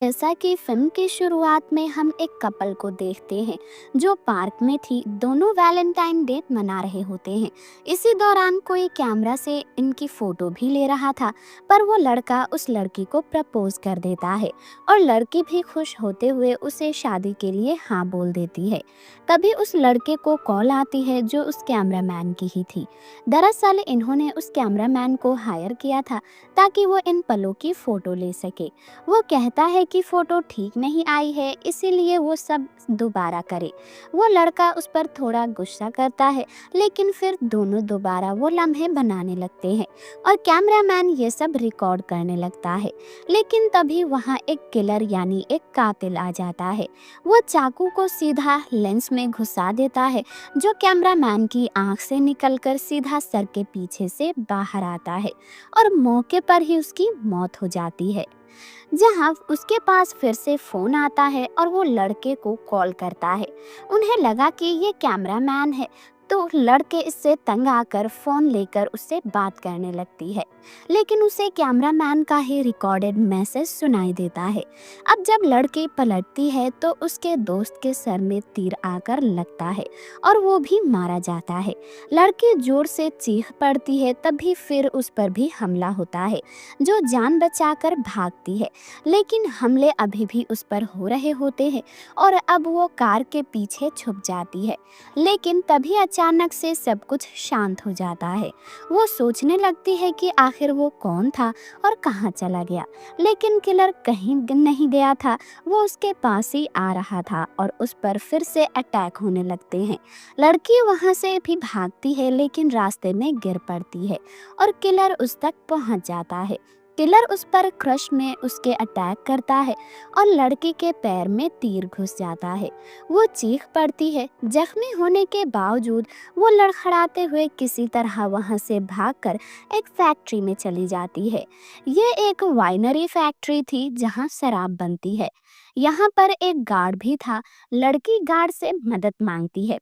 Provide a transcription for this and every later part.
जैसा कि फिल्म की शुरुआत में हम एक कपल को देखते हैं जो पार्क में थी। दोनों वैलेंटाइन डे मना रहे होते हैं। इसी दौरान कोई कैमरा से इनकी फोटो भी ले रहा था, पर वो लड़का उस लड़की को प्रपोज कर देता है और लड़की भी खुश होते हुए उसे शादी के लिए हाँ बोल देती है। तभी उस लड़के को कॉल आती है जो उस कैमरामैन की ही थी। दरअसल इन्होंने उस कैमरामैन को हायर किया था ताकि वो इन पलों की फोटो ले सके। वो कहता है कि फोटो ठीक नहीं आई है, इसीलिए वो सब दोबारा करे। वो लड़का उस पर थोड़ा गुस्सा करता है, लेकिन फिर दोनों दोबारा वो लम्हे बनाने लगते हैं और कैमरामैन ये सब रिकॉर्ड करने लगता है। लेकिन तभी वहाँ एक किलर यानी एक कातिल आ जाता है। वो चाकू को सीधा लेंस में घुसा देता है, जो कैमरामैन की आंख से निकलकर सीधा सर के पीछे से बाहर आता है और मौके पर ही उसकी मौत हो जाती है। जहां उसके पास फिर से फोन आता है और वो लड़के को कॉल करता है। उन्हें लगा कि ये कैमरामैन है, तो लड़के इससे तंग आकर फोन लेकर उससे बात करने लगती है, लेकिन उसे कैमरामैन का ही रिकॉर्डेड मैसेज सुनाई देता है। अब जब लड़की पलटती है तो उसके दोस्त के सर में तीर आकर लगता है और वो भी मारा जाता है। लड़की जोर से चीख पड़ती है, तभी फिर उस पर भी हमला होता है, जो जान बचाकर भागती है। लेकिन हमले अभी भी उस पर हो रहे होते हैं और अब वो कार के पीछे छुप जाती है। लेकिन तभी अचानक से सब कुछ शांत हो जाता है। वो सोचने लगती है कि आखिर वो कौन था और कहाँ चला गया, लेकिन किलर कहीं नहीं गया था। वो उसके पास ही आ रहा था और उस पर फिर से अटैक होने लगते हैं। लड़की वहां से भी भागती है, लेकिन रास्ते में गिर पड़ती है और किलर उस तक पहुंच जाता है। किलर उस पर क्रश में उसके अटैक करता है और लड़की के पैर में तीर घुस जाता है। वो चीख पड़ती है। जख्मी होने के बावजूद वो लड़खड़ाते हुए किसी तरह वहां से भागकर एक फैक्ट्री में चली जाती है। ये एक वाइनरी फैक्ट्री थी जहां शराब बनती है। यहाँ पर एक गार्ड भी था। लड़की गार्ड से मदद मांगती है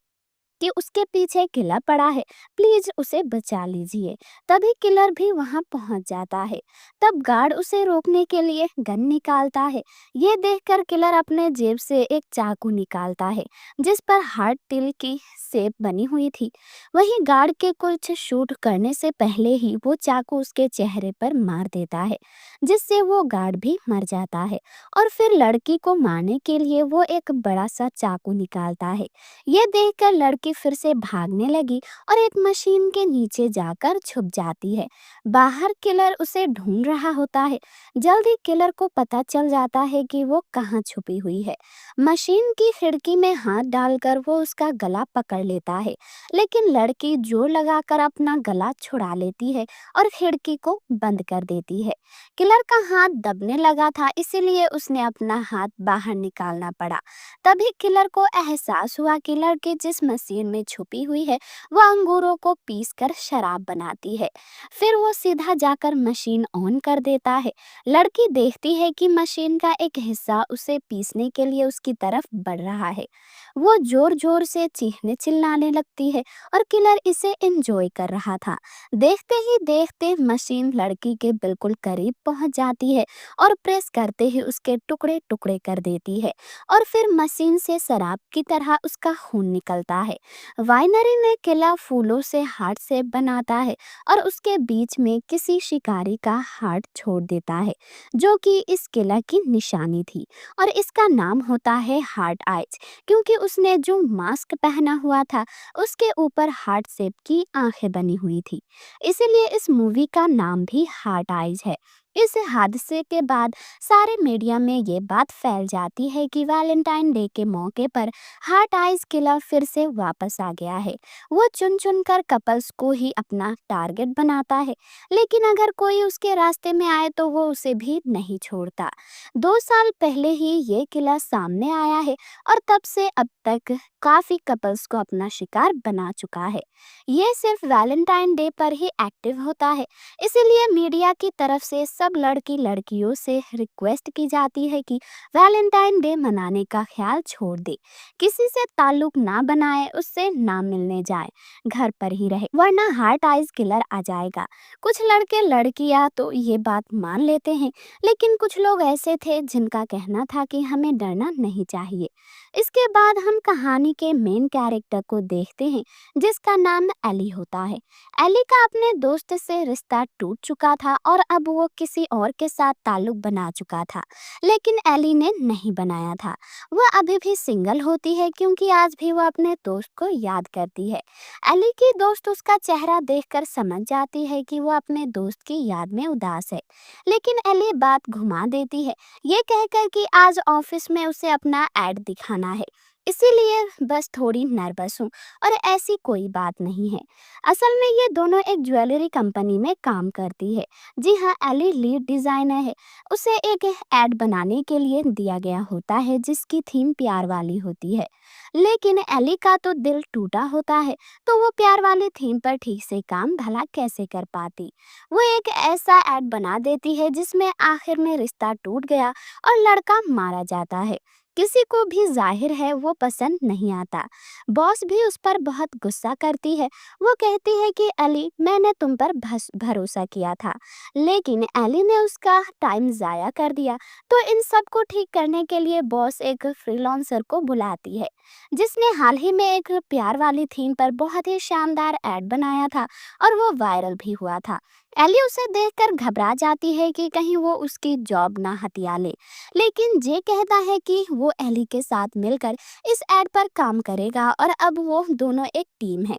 कि उसके पीछे किलर पड़ा है, प्लीज उसे बचा लीजिए। तभी किलर भी वहां पहुंच जाता है। तब गार्ड उसे रोकने के लिए गन निकालता है। ये देखकर किलर अपने जेब से एक चाकू निकालता है, जिस पर हार्ट तिल की शेप बनी हुई थी। वहीं गार्ड के कुछ शूट करने से पहले ही वो चाकू उसके चेहरे पर मार देता है, जिससे वो गार्ड भी मर जाता है। और फिर लड़की को मारने के लिए वो एक बड़ा सा चाकू निकालता है। ये देखकर लड़की फिर से भागने लगी और एक मशीन के नीचे जाकर छुप जाती है। बाहर किलर उसे ढूंढ रहा होता है। जल्द ही किलर को पता चल जाता है कि वो कहाँ छुपी हुई है। मशीन की खिड़की में हाथ डालकर वो उसका गला पकड़ लेता है, लेकिन लड़की जोर लगाकर अपना गला छुड़ा लेती है और खिड़की को बंद कर देती है। किलर का हाथ दबने लगा था, इसीलिए उसने अपना हाथ बाहर निकालना पड़ा। तभी किलर को एहसास हुआ कि लड़की जिस मशीन में छुपी हुई है वो अंगूरों को पीसकर शराब बनाती है। फिर वो सीधा जाकर मशीन ऑन कर देता है। लड़की देखती है कि मशीन का एक हिस्सा उसे पीसने के लिए उसकी तरफ बढ़ रहा है। वो जोर जोर से चीखने चिल्लाने लगती है और किलर इसे एंजॉय कर रहा था। देखते ही देखते मशीन लड़की के बिल्कुल करीब पहुंच जाती है और प्रेस करते ही उसके टुकड़े टुकड़े कर देती है और फिर मशीन से शराब की तरह उसका खून निकलता है। वाइनरी ने किला फूलों से हार्ट शेप बनाता है और उसके बीच में किसी शिकारी का हार्ट छोड़ देता है, जो कि इस किला की निशानी थी। और इसका नाम होता है हार्ट आइज, क्योंकि उसने जो मास्क पहना हुआ था उसके ऊपर हार्ट शेप की आंखें बनी हुई थी। इसीलिए इस मूवी का नाम भी हार्ट आइज है। इस हादसे के बाद सारे मीडिया में ये बात फैल जाती है कि वैलेंटाइन डे के मौके पर हार्ट आइज किलर फिर से वापस आ गया है। वो चुन चुन कर कपल्स को ही अपना टारगेट बनाता है, लेकिन अगर कोई उसके रास्ते में आए तो वो उसे भी नहीं छोड़ता। 2 साल पहले ही ये किला सामने आया है और तब से अब तक काफी कपल्स को अपना शिकार बना चुका है। ये सिर्फ वैलेंटाइन डे पर ही एक्टिव होता है, इसीलिए मीडिया की तरफ से सब लड़की लड़कियों से रिक्वेस्ट की जाती है कि वैलेंटाइन डे मनाने का ख्याल छोड़ दे, किसी से ताल्लुक ना बनाए, उससे ना मिलने जाए, घर पर ही रहे, वरना हार्ट आइज किलर आ जाएगा। कुछ लड़के लड़कियां तो ये बात मान लेते हैं, लेकिन कुछ लोग ऐसे थे जिनका कहना था कि हमें डरना नहीं चाहिए। इसके बाद हम कहानी के मेन कैरेक्टर को देखते हैं, जिसका नाम एली होता है। एली का अपने दोस्त से रिश्ता टूट चुका था और अब वो किसी और के साथ ताल्लुक बना चुका था, लेकिन एली ने नहीं बनाया था। वह अभी भी सिंगल होती है क्योंकि आज भी वह अपने दोस्त को याद करती है। एली की दोस्त उसका चेहरा देखकर समझ जाती है कि वो अपने दोस्त की याद में उदास है, लेकिन एली बात घुमा देती है, ये कहकर कि आज ऑफिस में उसे अपना एड दिखाना है, इसीलिए बस थोड़ी नर्वस हूँ और ऐसी कोई बात नहीं है। असल में ये दोनों एक ज्वेलरी कंपनी में काम करती है। जी हाँ, एली लीड डिजाइनर है। उसे एक एड बनाने के लिए दिया गया होता है जिसकी थीम प्यार वाली होती है, लेकिन एली का तो दिल टूटा होता है, तो वो प्यार वाली थीम पर ठीक से काम भला कैसे कर पाती। वो एक ऐसा एड बना देती है जिसमें आखिर में रिश्ता टूट गया और लड़का मारा जाता है। किसी को भी जाहिर है वो पसंद नहीं आता। बॉस भी उस पर बहुत गुस्सा करती है। वो कहती है कि एली, मैंने तुम पर भरोसा किया था, लेकिन एली ने उसका टाइम जाया कर दिया। तो इन सब को ठीक करने के लिए बॉस एक फ्रीलांसर को बुलाती है, जिसने हाल ही में एक प्यार वाली थीम पर बहुत ही शानदार एड बनाया था और वो वायरल भी हुआ था। एली उसे देखकर घबरा जाती है कि कहीं वो उसकी जॉब ना हथिया ले, लेकिन जे कहता है कि वो एली के साथ मिलकर इस एड पर काम करेगा और अब वो दोनों एक टीम है।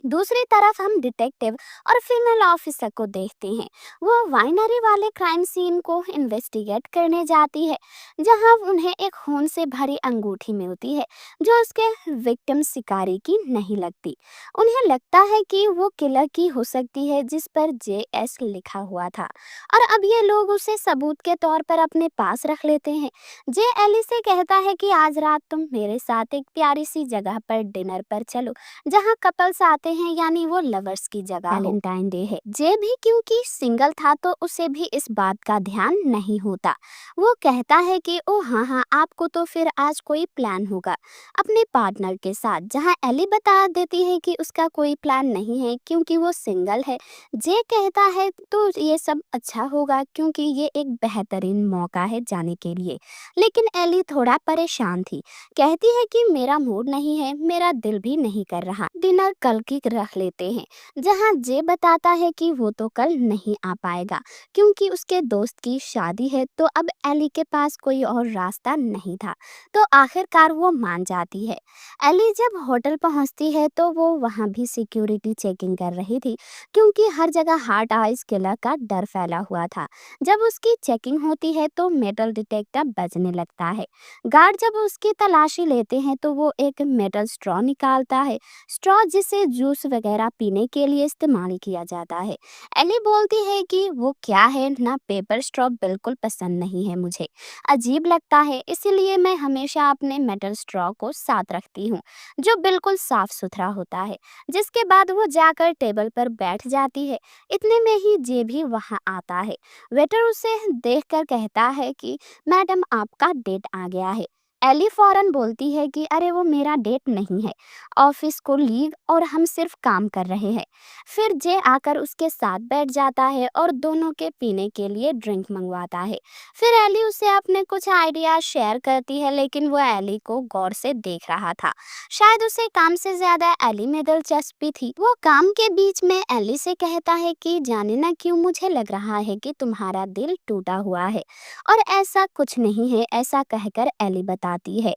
दूसरी तरफ हम डिटेक्टिव और फीमेल ऑफिसर को देखते हैं। वो वाइनरी वाले क्राइम सीन को इन्वेस्टिगेट करने जाती है, जहां उन्हें एक खून से भरी अंगूठी मिलती है जो उसके विक्टिम शिकारी की नहीं लगती। उन्हें लगता है कि वो किलर की हो सकती है जिस पर JS लिखा हुआ था, और अब ये लोग उसे सबूत के तौर पर अपने पास रख लेते हैं। जे एली से कहता है कि आज रात तुम मेरे साथ एक प्यारी सी जगह पर डिनर पर चलो, जहाँ कपल्स आते हैं, यानी वो लवर्स की जगह हो। वैलेंटाइन डे है। जे भी क्योंकि सिंगल था तो उसे भी इस बात का ध्यान नहीं होता। वो कहता है कि ओ हाँ हाँ, आपको तो फिर आज कोई प्लान होगा अपने पार्टनर के साथ, जहाँ एली बता देती है कि उसका कोई प्लान नहीं है क्योंकि वो सिंगल है। जे कहता है तो ये सब अच्छा होगा क्योंकि ये एक बेहतरीन मौका है जाने के लिए, लेकिन एली थोड़ा परेशान थी। कहती है कि मेरा मूड नहीं है, मेरा दिल भी नहीं कर रहा, डिनर कल की रख लेते हैं। जहां जे बताता है कि वो तो कल नहीं आ पाएगा क्योंकि उसके दोस्त की शादी है, तो अब एली के पास कोई और रास्ता नहीं था, तो आखिरकार वो मान जाती है। एली जब होटल पहुंचती है तो वो वहां भी सिक्योरिटी चेकिंग कर रही थी क्योंकि हर जगह हार्ट आइज किलर का डर फैला हुआ था। जब उसकी चेकिंग होती है तो मेटल डिटेक्टर बजने लगता है। गार्ड जब उसकी तलाशी लेते हैं तो वो एक मेटल स्ट्रॉ निकालता है, स्ट्रॉ जिसे जूस वगैरह पीने के लिए इस्तेमाल किया जाता है। एली बोलती है कि वो क्या है ना, पेपर स्ट्रॉ बिल्कुल पसंद नहीं है, मुझे अजीब लगता है, इसीलिए मैं हमेशा अपने मेटल स्ट्रॉ को साथ रखती हूँ जो बिल्कुल साफ सुथरा होता है। जिसके बाद वो जाकर टेबल पर बैठ जाती है। इतने में ही जे भी वहाँ आता है। वेटर उसे देखकर कहता है कि मैडम, आपका डेट आ गया है। एली फौरन बोलती है कि अरे वो मेरा डेट नहीं है, ऑफिस को लीव और हम सिर्फ काम कर रहे हैं। फिर जे आकर उसके साथ बैठ जाता है और दोनों के पीने के लिए ड्रिंक मंगवाता है। फिर एली उसे अपने कुछ आइडिया शेयर करती है, लेकिन वो एली को गौर से देख रहा था। शायद उसे काम से ज्यादा एली में दिलचस्पी थी। वो काम के बीच में एली से कहता है कि जाने ना क्यों मुझे लग रहा है कि तुम्हारा दिल टूटा हुआ है, और ऐसा कुछ नहीं है, ऐसा कहकर एली बताती है।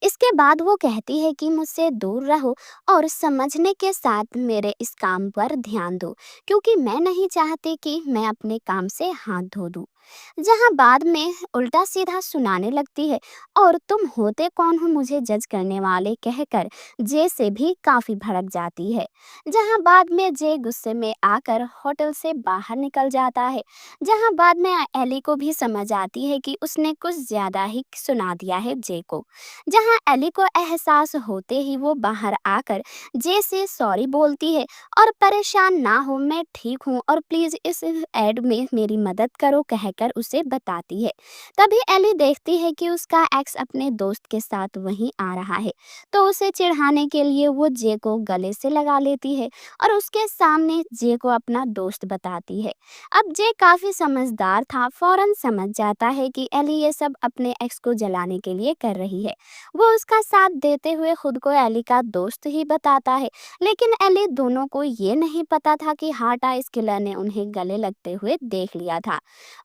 इसके बाद वो कहती है कि मुझसे दूर रहो और समझने के साथ मेरे इस काम पर ध्यान दो, क्योंकि मैं नहीं चाहती कि मैं अपने काम से हाथ धो दूं। जहाँ बाद में उल्टा सीधा सुनाने लगती है और तुम होते कौन हो मुझे जज करने वाले कहकर जे से भी काफी भड़क जाती है। जहाँ बाद में जे गुस्से में आकर होटल से बाहर निकल जाता है। जहाँ बाद में एली को भी समझ आती है कि उसने कुछ ज्यादा ही सुना दिया है जे को। जहाँ एली को एहसास होते ही वो बाहर आकर जे से सॉरी बोलती है और परेशान ना हो मैं ठीक हूँ और प्लीज इस एड में मेरी मदद करो कहकर उसे बताती है। तभी एली देखती है कि उसका एक्स अपने दोस्त के साथ वहीं आ रहा है, तो उसे चिढ़ाने के लिए वो जे को गले से लगा लेती है और उसके सामने जे को अपना दोस्त बताती है। अब जे काफी समझदार था, फौरन समझ जाता है कि एली ये सब अपने एक्स को जलाने के लिए कर रही है। वो उसका साथ देते हुए खुद को एली का दोस्त ही बताता है, लेकिन एली दोनों को ये नहीं पता था कि हार्ट आइस किलर ने उन्हें गले लगते हुए देख लिया था।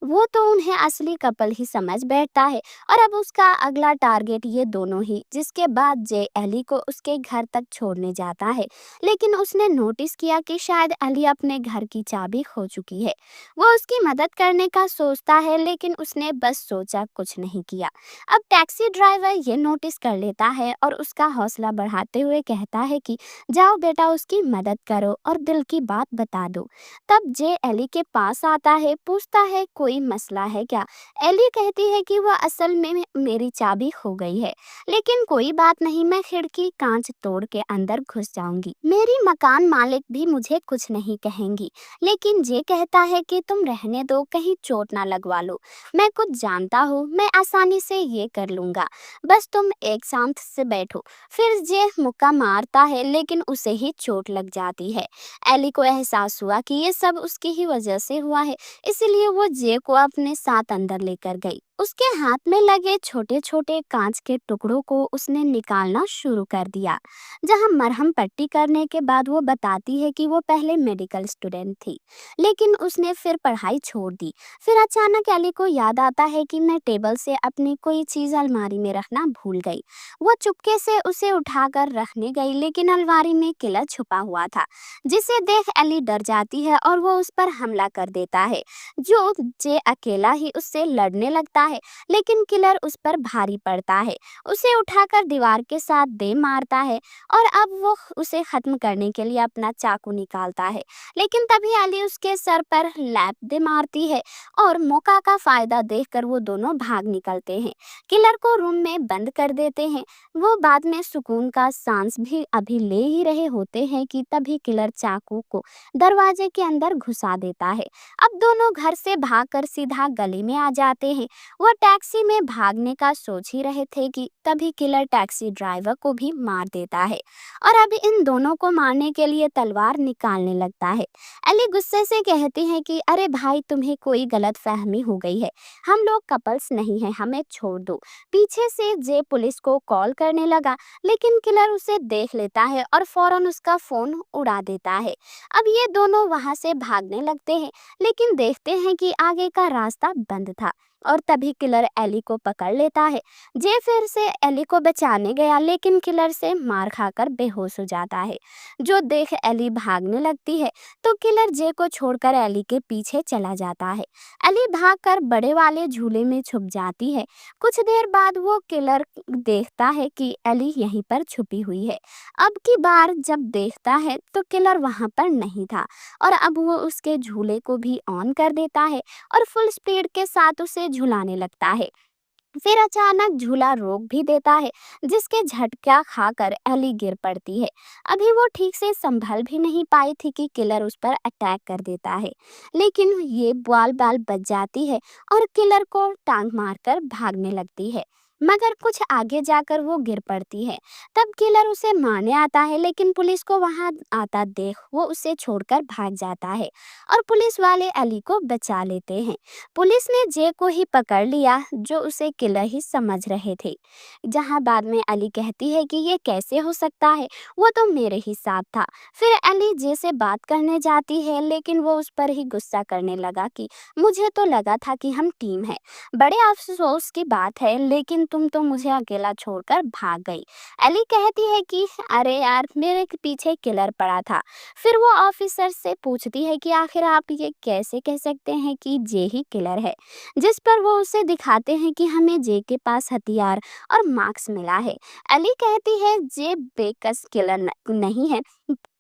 वो तो उन्हें असली कपल ही समझ बैठता है और अब उसका अगला टारगेट ये दोनों ही, जिसके बाद जे एली को उसके घर तक छोड़ने जाता है, लेकिन उसने नोटिस किया कि शायद एली अपने घर की चाबी खो चुकी है। वो उसकी मदद करने का सोचता है, लेकिन उसने बस सोचा, कुछ नहीं किया। अब टैक्सी ड्राइवर ये नोटिस कर लेता है और उसका हौसला बढ़ाते हुए कहता है कि जाओ बेटा उसकी मदद करो और दिल की बात बता दो। तब जे एली के पास आता है, पूछता है कोई मसला है क्या। एली कहती है कि वह असल में मेरी चाबी खो गई है, लेकिन कोई बात नहीं, मैं खिड़की कांच तोड़ के अंदर घुस जाऊंगी, मेरी मकान मालिक भी मुझे कुछ नहीं कहेंगी। लेकिन जे कहता है कि तुम रहने दो, कहीं चोट ना लगवा लो, मैं कुछ जानता हूँ, मैं आसानी से ये कर लूंगा, बस तुम एक शांत से बैठो। फिर जे मुक्का मारता है, लेकिन उसे ही चोट लग जाती है। एली को एहसास हुआ कि ये सब उसकी ही वजह से हुआ है, इसीलिए वो जे को अपने साथ अंदर लेकर गई। उसके हाथ में लगे छोटे छोटे कांच के टुकड़ों को उसने निकालना शुरू कर दिया। जहां मरहम पट्टी करने के बाद वो बताती है कि वो पहले मेडिकल स्टूडेंट थी, लेकिन उसने फिर पढ़ाई छोड़ दी। फिर अचानक एली को याद आता है कि मैं टेबल से अपनी कोई चीज अलमारी में रखना भूल गई। वो चुपके से उसे उठाकर रखने गई, लेकिन अलमारी में किलर छुपा हुआ था, जिसे देख एली डर जाती है और वो उस पर हमला कर देता है। जो जे अकेला ही उससे लड़ने लगता है, लेकिन किलर उस पर भारी पड़ता है, उसे उठाकर दीवार के साथ दे मारता है और अब वो उसे खत्म करने के लिए अपना चाकू निकालता है, लेकिन तभी एली उसके सर पर लैप दे मारती है और मौका का फायदा देखकर वो दोनों भाग निकलते हैं। किलर को रूम में बंद कर देते हैं। वो बाद में सुकून का सांस भी अभी ले ही रहे होते हैं कि तभी किलर चाकू को दरवाजे के अंदर घुसा देता है। अब दोनों घर से भागकर सीधा गली में आ जाते हैं। वो टैक्सी में भागने का सोच ही रहे थे कि तभी किलर टैक्सी ड्राइवर को भी मार देता है और अब इन दोनों को मारने के लिए तलवार निकालने लगता है। एली गुस्से से कहती है कि अरे भाई, तुम्हें कोई गलत फहमी हो गई है, हम लोग कपल्स नहीं हैं, हमें छोड़ दो। पीछे से जे पुलिस को कॉल करने लगा, लेकिन किलर उसे देख लेता है और फौरन उसका फोन उड़ा देता है। अब ये दोनों वहां से भागने लगते हैं, लेकिन देखते हैं कि आगे का रास्ता बंद था और तभी किलर एली को पकड़ लेता है। जे फिर से एली को बचाने गया, लेकिन किलर से मार खाकर बेहोश हो जाता है। जो देख एली भागने लगती है, तो किलर जे को छोड़कर एली के पीछे चला जाता है। एली भागकर बड़े वाले झूले में छुप जाती है। कुछ देर बाद वो किलर देखता है कि एली यहीं पर छुपी हुई है। अब की बार जब देखता है तो किलर वहां पर नहीं था और अब वो उसके झूले को भी ऑन कर देता है और फुल स्पीड के साथ उसे झुलाने लगता है। फिर अचानक झूला रोक भी देता है, जिसके झटका खाकर एली गिर पड़ती है। अभी वो ठीक से संभल भी नहीं पाई थी कि किलर उस पर अटैक कर देता है, लेकिन ये बाल बाल बच जाती है और किलर को टांग मारकर भागने लगती है। मगर कुछ आगे जाकर वो गिर पड़ती है। तब किलर उसे मारने आता है, लेकिन पुलिस को वहां आता देख वो उसे छोड़कर भाग जाता है और पुलिस वाले एली को बचा लेते हैं। पुलिस ने जे को ही पकड़ लिया, जो उसे किलर ही समझ रहे थे। जहां बाद में अली कहती है कि ये कैसे हो सकता है, वो तो मेरे ही साथ था। फिर अली जे से बात करने जाती है, लेकिन वो उस पर ही गुस्सा करने लगा कि मुझे तो लगा था कि हम टीम है। बड़े अफसोस की बात है, लेकिन तुम तो मुझे अकेला छोड़कर भाग गई। एली कहती है कि अरे यार, मेरे पीछे किलर पड़ा था। फिर वो ऑफिसर से पूछती है कि आखिर आप ये कैसे कह सकते हैं कि जे ही किलर है, जिस पर वो उसे दिखाते हैं कि हमें जे के पास हथियार और मार्क्स मिला है। एली कहती है जे बेकस किलर नहीं है,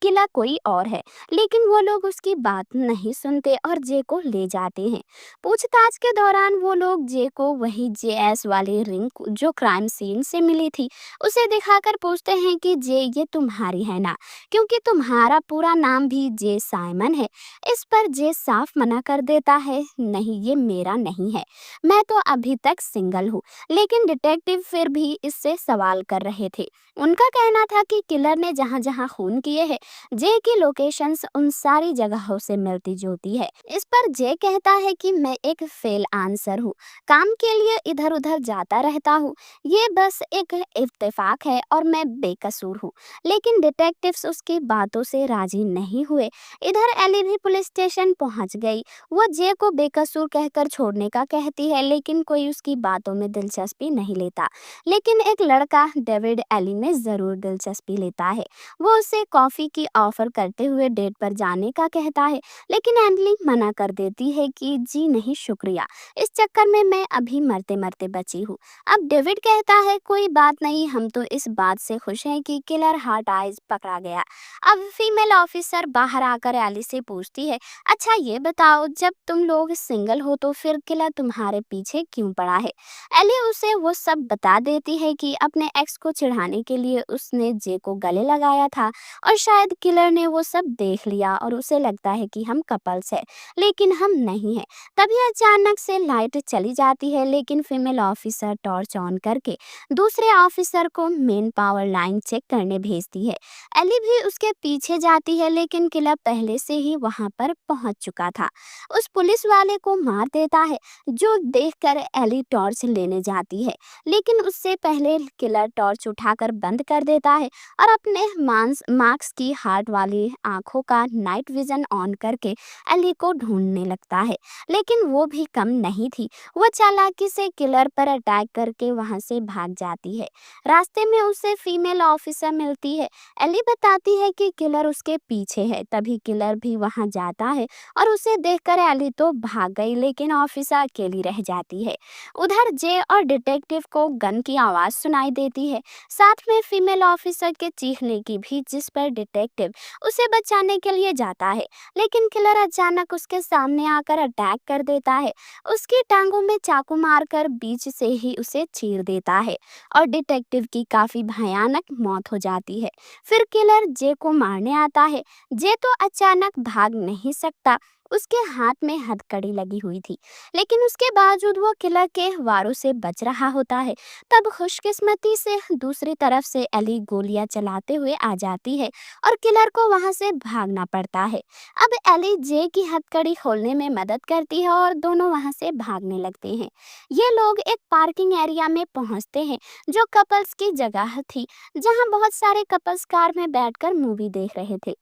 किला कोई और है। लेकिन वो लोग उसकी बात नहीं सुनते और जे को ले जाते हैं। पूछताछ के दौरान वो लोग जे को वही जेएस वाली रिंग जो क्राइम सीन से मिली थी उसे दिखाकर पूछते हैं कि जे ये तुम्हारी है ना, क्योंकि तुम्हारा पूरा नाम भी जे साइमन है। इस पर जे साफ मना कर देता है, नहीं ये मेरा नहीं है, मैं तो अभी तक सिंगल हूँ। लेकिन डिटेक्टिव फिर भी इससे सवाल कर रहे थे। उनका कहना था कि किलर ने जहाँ जहाँ खून किए हैं जे की लोकेशंस उन सारी जगहों से मिलती जुलती है। इस पर जे कहता है कि मैं एक फेल आंसर हूँ, काम के लिए इधर उधर जाता रहता हूँ, ये बस एक इत्तेफाक है और मैं बेकसूर हूँ। लेकिन डिटेक्टिव्स उसकी बातों से राजी नहीं हुए। इधर एली भी पुलिस स्टेशन पहुंच गई। वो जे को बेकसूर कहकर छोड़ने का कहती है, लेकिन कोई उसकी बातों में दिलचस्पी नहीं लेता। लेकिन एक लड़का डेविड एली में जरूर दिलचस्पी लेता है। वो उसे कॉफी की ऑफर करते हुए डेट पर जाने का कहता है, लेकिन एनली मना कर देती है कि जी नहीं शुक्रिया, इस चक्कर में मैं अभी मरते मरते बची हूँ। अब डेविड कहता है कोई बात नहीं, हम तो इस बात से खुश हैं कि किलर हार्ट आइज पकड़ा गया। अब फीमेल ऑफिसर बाहर आकर एली से पूछती है, अच्छा ये बताओ, जब तुम लोग सिंगल हो तो फिर किलर तुम्हारे पीछे क्यों पड़ा है? एली उसे वो सब बता देती है कि अपने एक्स को चिढ़ाने के लिए उसने जे को गले लगाया था और शायद किलर ने वो सब देख लिया और उसे लगता है कि हम कपल्स हैं, लेकिन हम नहीं हैं। तभी अचानक से लाइट चली जाती है, लेकिन फीमेल ऑफिसर टॉर्च ऑन करके दूसरे ऑफिसर को मेन पावर लाइन चेक करने भेजती है। एली भी उसके पीछे जाती है, लेकिन किलर पहले से ही वहां पर पहुंच चुका था। उस पुलिस वाले को मार देता है, जो देखकर एली टॉर्च लेने जाती है, लेकिन उससे पहले किलर टॉर्च उठाकर बंद कर देता है और अपने मार्क्स की हार्ट वाली आंखों का नाइट विजन ऑन करके एली को ढूंढने लगता है। लेकिन वो भी कम नहीं थी, वो चालाकी से किलर पर अटैक करके वहां से भाग जाती है। रास्ते में उसे फीमेल ऑफिसर मिलती है। एली बताती है कि किलर उसके पीछे है। तभी किलर भी वहां जाता है और उसे देखकर एली तो भाग गई, लेकिन ऑफिसर अकेली रह जाती है। उधर जे और डिटेक्टिव को गन की आवाज सुनाई देती है, साथ में फीमेल ऑफिसर के चीखने की भी, जिस पर डिटेक्टिव उसे बचाने के लिए जाता है। लेकिन किलर अचानक उसके सामने आकर अटैक कर देता है, उसकी टांगों में चाकू मारकर बीच से ही उसे चीर देता है और डिटेक्टिव की काफी भयानक मौत हो जाती है। फिर किलर जे को मारने आता है। जे तो अचानक भाग नहीं सकता, उसके हाथ में हथकड़ी लगी हुई थी, लेकिन उसके बावजूद वो किलर के वारों से बच रहा होता है। तब खुशकिस्मती से दूसरी तरफ से एली गोलियां चलाते हुए आ जाती है और किलर को वहां से भागना पड़ता है। अब एली जे की हथकड़ी खोलने में मदद करती है और दोनों वहां से भागने लगते हैं। ये लोग एक पार्किंग एरिया में पहुंचते हैं, जो कपल्स की जगह थी, जहां बहुत सारे कपल्स कार में बैठकर मूवी देख रहे थे।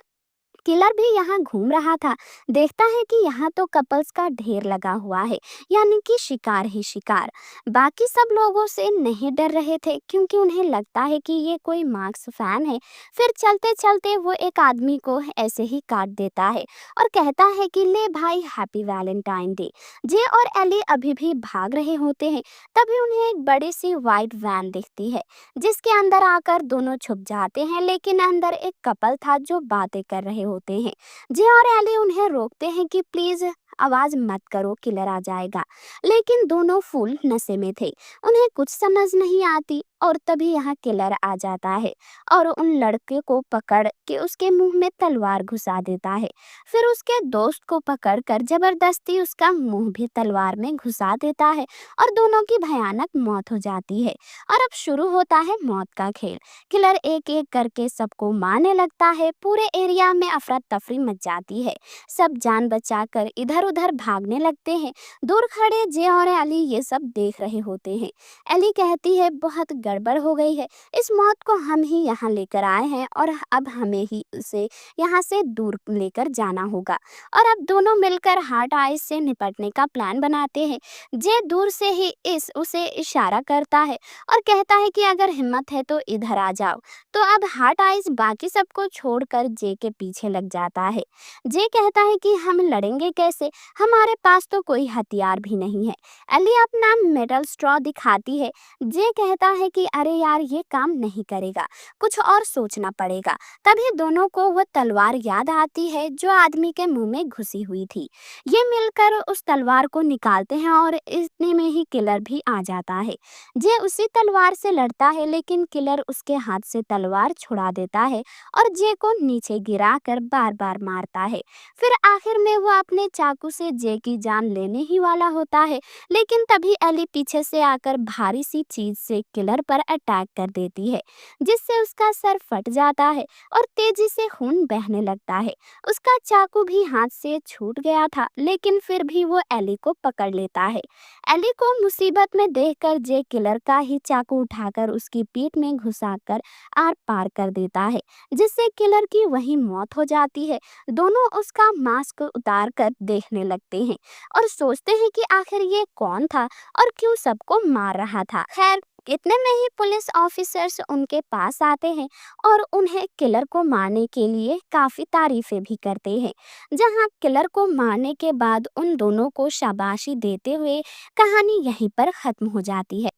किलर भी यहाँ घूम रहा था, देखता है कि यहाँ तो कपल्स का ढेर लगा हुआ है, यानी कि शिकार ही शिकार। बाकी सब लोगों से नहीं डर रहे थे, क्योंकि उन्हें लगता है कि ये कोई मार्क्स फैन है। फिर चलते चलते वो एक आदमी को ऐसे ही काट देता है और कहता है कि ले भाई, हैप्पी वैलेंटाइन डे। जे और एली अभी भी भाग रहे होते हैं, तभी उन्हें एक बड़ी सी वाइट वैन दिखती है, जिसके अंदर आकर दोनों छुप जाते हैं। लेकिन अंदर एक कपल था जो बातें कर रहे होते हैं। जे और एली उन्हें रोकते हैं कि प्लीज आवाज मत करो, किलर आ जाएगा। लेकिन दोनों फुल नशे में थे, उन्हें कुछ समझ नहीं आती। और तभी यहाँ किलर आ जाता है और उन लड़के को पकड़ के उसके मुंह में तलवार घुसा देता है। फिर उसके दोस्त को पकड़कर जबरदस्ती उसका मुंह भी तलवार में घुसा देता है और दोनों की भयानक मौत हो जाती है। और अब शुरू होता है मौत का खेल। किलर एक एक करके सबको मारने लगता है। पूरे एरिया में अफरा तफरी मच जाती है। सब जान बचाकर इधर इधर उधर भागने लगते हैं। दूर खड़े जे और एली ये सब देख रहे होते हैं। एली कहती है बहुत गड़बड़ हो गई है, इस मौत को हम ही यहाँ लेकर आए हैं और अब हमें ही उसे यहाँ से दूर लेकर जाना होगा। और अब दोनों मिलकर हार्ट आइज से निपटने का प्लान बनाते हैं। जे दूर से ही इस उसे इशारा करता है और कहता है कि अगर हिम्मत है तो इधर आ जाओ। तो अब हार्ट आइज बाकी सबको छोड़कर जे के पीछे लग जाता है। जे कहता है कि हम लड़ेंगे कैसे, हमारे पास तो कोई हथियार भी नहीं है। एली अपना मेटल स्ट्रॉ दिखाती है। जे कहता है कि अरे यार ये काम नहीं करेगा, कुछ और सोचना पड़ेगा। तभी दोनों को वह तलवार याद आती है जो आदमी के मुंह में घुसी हुई थी। ये मिलकर उस तलवार को निकालते हैं और इतने में ही किलर भी आ जाता है। जे उसी तलवार से लड़ता है लेकिन किलर उसके हाथ से तलवार छुड़ा देता है और जे को नीचे गिराकर बार बार मारता है। फिर आखिर में वो अपने चाकू से जे की जान लेने ही वाला होता है, लेकिन तभी एली पीछे से आकर भारी सी चीज से किलर पर अटैक कर देती है, जिससे उसका सर फट जाता है और तेजी से खून बहने लगता है। उसका चाकू भी हाथ से छूट गया था, लेकिन फिर भी वो एली को पकड़ लेता है। एली को मुसीबत में देखकर जे किलर का ही चाकू उठाकर उसकी पीठ में घुसाकर आर पार कर देता है, जिससे किलर की वही मौत हो जाती है। दोनों उसका मास्क उतार कर देखने लगते हैं और सोचते हैं कि आखिर ये कौन था और क्यों सबको मार रहा था। खैर इतने में ही पुलिस ऑफिसर्स उनके पास आते हैं और उन्हें किलर को मारने के लिए काफी तारीफें भी करते हैं। जहां किलर को मारने के बाद उन दोनों को शाबाशी देते हुए कहानी यहीं पर खत्म हो जाती है।